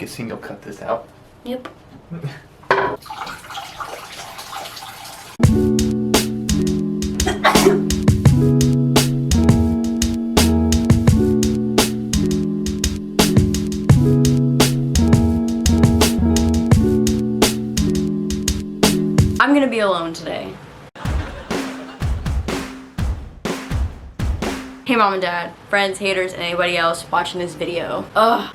guessing you'll cut this out. Yep. I'm gonna be alone today. Hey mom and dad, friends, haters, and anybody else watching this video. Ugh.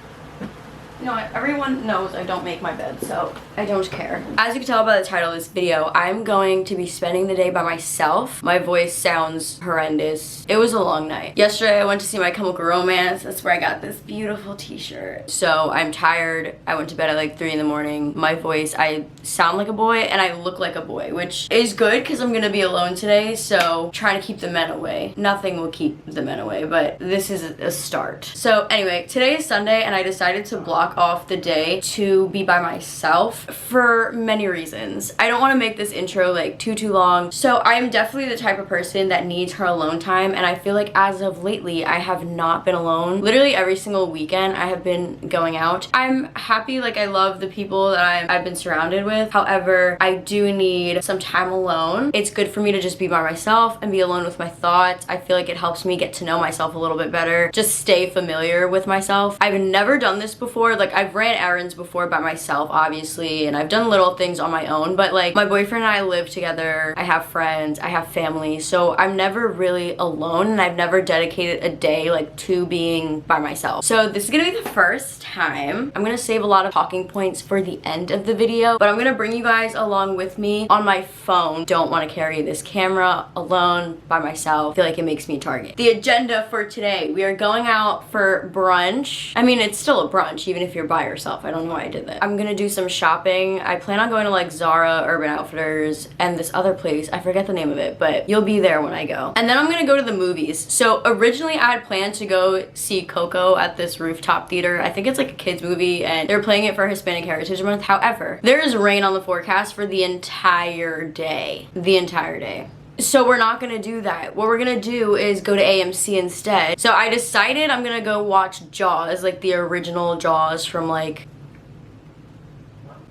You know what, everyone knows I don't make my bed, so I don't care. As you can tell by the title of this video, I'm going to be spending the day by myself. My voice sounds horrendous. It was a long night. Yesterday I went to see My Chemical Romance. That's where I got this beautiful t-shirt. So I'm tired. I went to bed at like 3 in the morning. My voice, I sound like a boy and I look like a boy, which is good because I'm gonna be alone today, so trying to keep the men away. Nothing will keep the men away, but this is a start. So anyway, today is Sunday and I decided to block off the day to be by myself for many reasons. I don't want to make this intro like too long. So I'm definitely the type of person that needs her alone time, and I feel like as of lately I have not been alone. Literally every single weekend I have been going out. I'm happy, like I love the people that I've been surrounded with. However, I do need some time alone. It's good for me to just be by myself and be alone with my thoughts. I feel like it helps me get to know myself a little bit better. Just stay familiar with myself. I've never done this before. Like I've ran errands before by myself, obviously, and I've done little things on my own, but like my boyfriend and I live together. I have friends, I have family, so I'm never really alone, and I've never dedicated a day like to being by myself. So this is gonna be the first time. I'm gonna save a lot of talking points for the end of the video, but I'm gonna bring you guys along with me on my phone. Don't want to carry this camera alone by myself. I feel like it makes me a target. The agenda for today, we are going out for brunch. I mean, it's still a brunch even if you're by yourself. I don't know why I did that. I'm gonna do some shopping. I plan on going to like Zara, Urban Outfitters, and this other place. I forget the name of it, but you'll be there when I go. And then I'm gonna go to the movies. So originally I had planned to go see Coco at this rooftop theater. I think it's like a kids movie and they're playing it for Hispanic Heritage Month. However, there is rain on the forecast for the entire day. The entire day. So we're not gonna do that. What we're gonna do is go to AMC instead. So I decided I'm gonna go watch Jaws, like the original Jaws from like...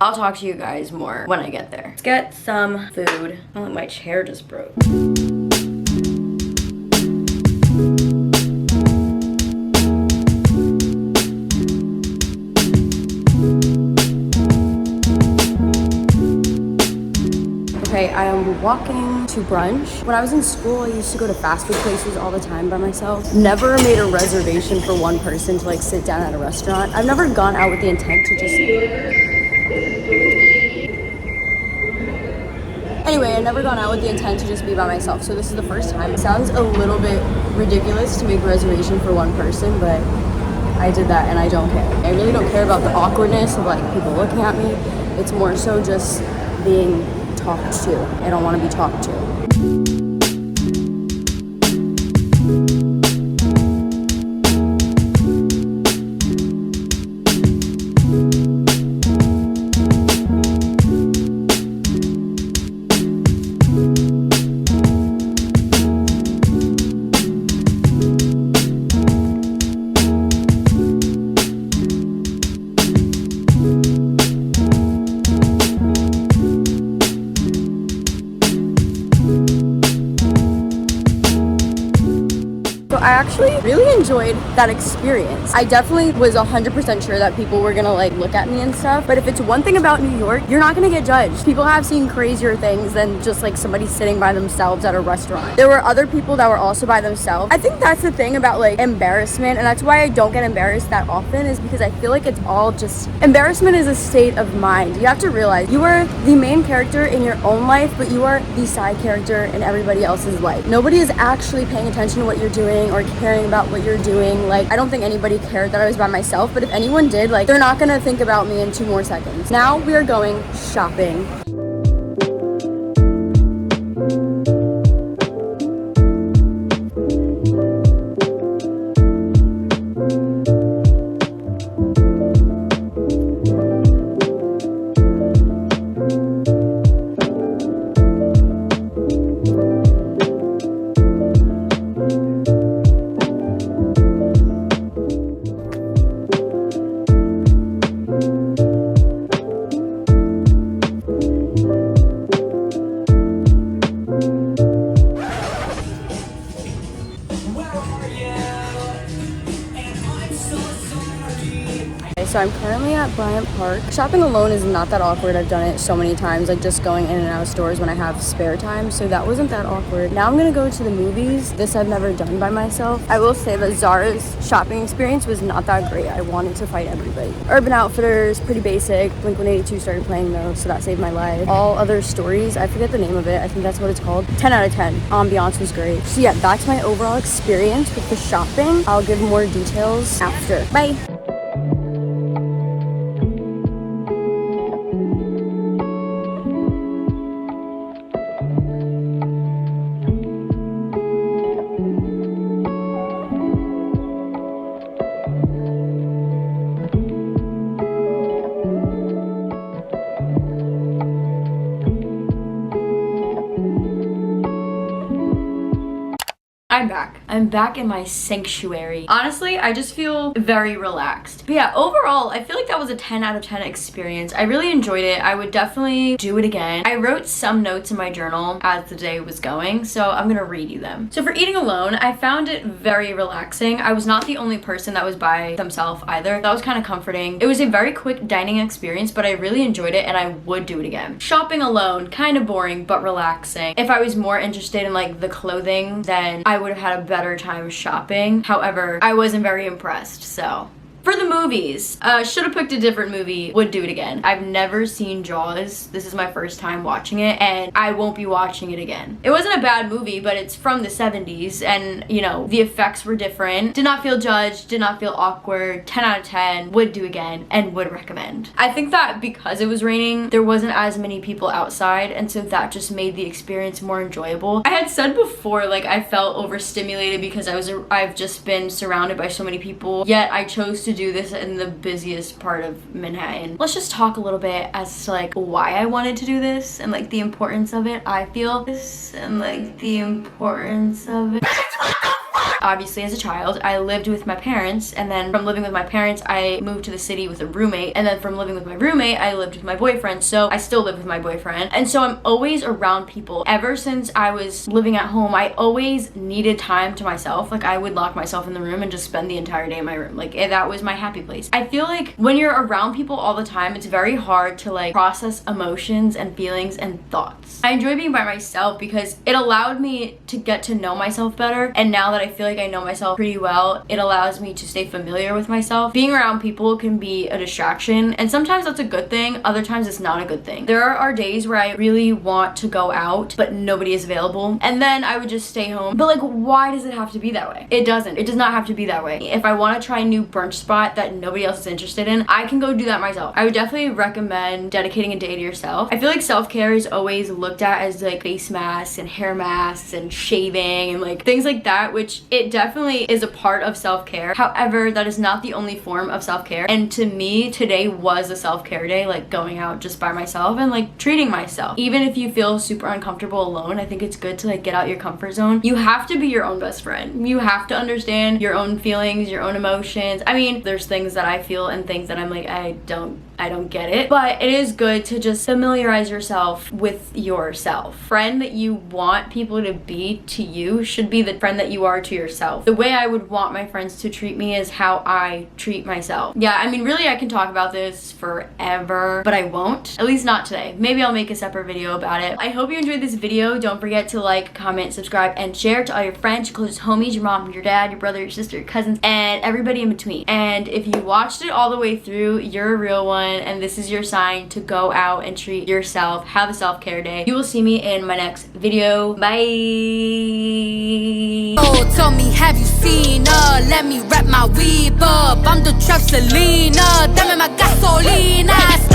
I'll talk to you guys more when I get there. Let's get some food. Oh, my chair just broke. Okay, I am walking to brunch. When I was in school, I used to go to fast food places all the time by myself. Never made a reservation for one person to like sit down at a restaurant. I've never gone out with the intent to just... Anyway, I've never gone out with the intent to just be by myself, so this is the first time. It sounds a little bit ridiculous to make a reservation for one person, but I did that and I don't care. I really don't care about the awkwardness of like people looking at me. It's more so just being talked to. I don't want to be talked to. I actually really enjoyed that experience. I definitely was 100% sure that people were gonna like look at me and stuff, but if it's one thing about New York, you're not gonna get judged. People have seen crazier things than just like somebody sitting by themselves at a restaurant. There were other people that were also by themselves. I think that's the thing about like embarrassment, and that's why I don't get embarrassed that often, is because I feel like it's all just... Embarrassment is a state of mind. You have to realize you are the main character in your own life, but you are the side character in everybody else's life. Nobody is actually paying attention to what you're doing or caring about what you're doing. Like, I don't think anybody cared that I was by myself, but if anyone did, like, they're not gonna think about me in 2 more seconds. Now we are going shopping. So I'm currently at Bryant Park. Shopping alone is not that awkward. I've done it so many times, like just going in and out of stores when I have spare time. So that wasn't that awkward. Now I'm gonna go to the movies. This I've never done by myself. I will say that Zara's shopping experience was not that great. I wanted to fight everybody. Urban Outfitters, pretty basic. Blink-182 started playing though, so that saved my life. All Other Stories, I forget the name of it. I think that's what it's called. 10 out of 10. Ambiance was great. So yeah, that's my overall experience with the shopping. I'll give more details after. Bye. I'm back in my sanctuary. Honestly, I just feel very relaxed. But yeah, overall, I feel like that was a 10 out of 10 experience. I really enjoyed it. I would definitely do it again. I wrote some notes in my journal as the day was going, so I'm gonna read you them. So for eating alone, I found it very relaxing. I was not the only person that was by themselves either. That was kind of comforting. It was a very quick dining experience, but I really enjoyed it and I would do it again. Shopping alone, kind of boring, but relaxing. If I was more interested in like the clothing, then I would have had a better time shopping. However, I wasn't very impressed, so. For the movies, should have picked a different movie, would do it again. I've never seen Jaws. This is my first time watching it and I won't be watching it again. It wasn't a bad movie, but it's from the 70s and you know, the effects were different. Did not feel judged, did not feel awkward. 10 out of 10, would do again and would recommend. I think that because it was raining, there wasn't as many people outside and so that just made the experience more enjoyable. I had said before, like I felt overstimulated because I've just been surrounded by so many people, yet I chose to do this in the busiest part of Manhattan. Let's just talk a little bit as to like why I wanted to do this and like the importance of it. I feel this and like the importance of it. Obviously, as a child, I lived with my parents, and then from living with my parents, I moved to the city with a roommate, and then from living with my roommate, I lived with my boyfriend, so I still live with my boyfriend, and so I'm always around people. Ever since I was living at home, I always needed time to myself. Like, I would lock myself in the room and just spend the entire day in my room. Like, that was my happy place. I feel like when you're around people all the time, it's very hard to like process emotions and feelings and thoughts. I enjoy being by myself because it allowed me to get to know myself better, and now that I feel like I know myself pretty well, it allows me to stay familiar with myself. Being around people can be a distraction, and sometimes that's a good thing, other times it's not a good thing. There are days where I really want to go out, but nobody is available, and then I would just stay home. But like, why does it have to be that way? It doesn't. It does not have to be that way. If I want to try a new brunch spot that nobody else is interested in, I can go do that myself. I would definitely recommend dedicating a day to yourself. I feel like self-care is always looked at as like face masks and hair masks and shaving and like things like that, which it definitely is a part of self-care. However, that is not the only form of self-care, and to me today was a self-care day, like going out just by myself and like treating myself. Even if you feel super uncomfortable alone, I think it's good to like get out your comfort zone. You have to be your own best friend. You have to understand your own feelings, your own emotions. I mean, there's things that I feel and things that I'm like, I don't get it, but it is good to just familiarize yourself with yourself. Friend that you want people to be to you should be the friend that you are to yourself. The way I would want my friends to treat me is how I treat myself. Yeah, I mean, really I can talk about this forever, but I won't, at least not today. Maybe I'll make a separate video about it. I hope you enjoyed this video. Don't forget to like, comment, subscribe, and share to all your friends, your closest homies, your mom, your dad, your brother, your sister, your cousins, and everybody in between. And if you watched it all the way through, you're a real one, and this is your sign to go out and treat yourself. Have a self-care day. You will see me in my next video. Bye. Oh, tell me, have you seen her? Let me wrap my weave up. I'm the trap Selena. Dame más gasolina.